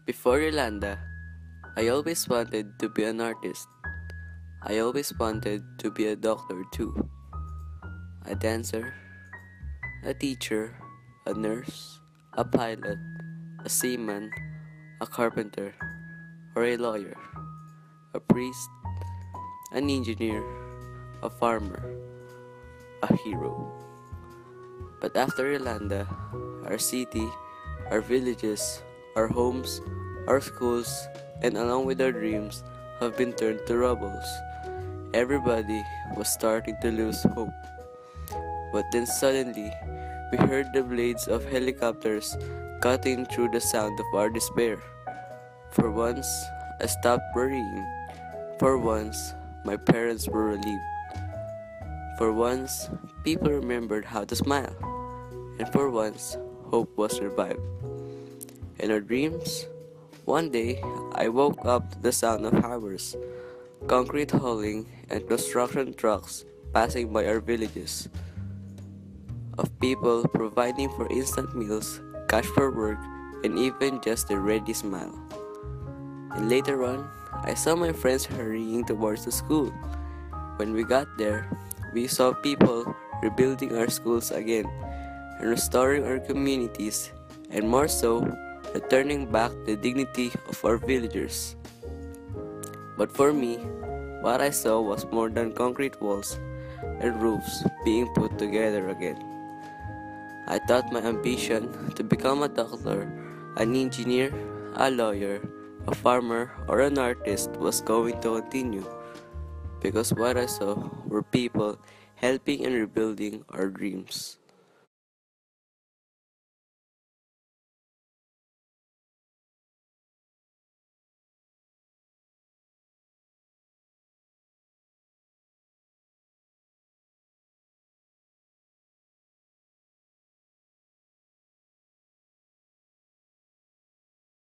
Before Yolanda, I always wanted to be an artist. I always wanted to be a doctor too. A dancer, a teacher, a nurse, a pilot, a seaman, a carpenter, or a lawyer, a priest, an engineer, a farmer, a hero. But after Yolanda, our city, our villages, our homes, our schools, and along with our dreams have been turned to rubbles. Everybody was starting to lose hope. But then suddenly, we heard the blades of helicopters cutting through the sound of our despair. For once, I stopped worrying. For once, my parents were relieved. For once, people remembered how to smile. And for once, hope was revived. In our dreams, one day, I woke up to the sound of hammers, concrete hauling, and construction trucks passing by our villages, of people providing for instant meals, cash for work, and even just a ready smile. And later on, I saw my friends hurrying towards the school. When we got there, we saw people rebuilding our schools again and restoring our communities, and more so, returning back the dignity of our villagers. But for me, what I saw was more than concrete walls and roofs being put together again. I thought my ambition to become a doctor, an engineer, a lawyer, a farmer, or an artist was going to continue, because what I saw were people helping and rebuilding our dreams.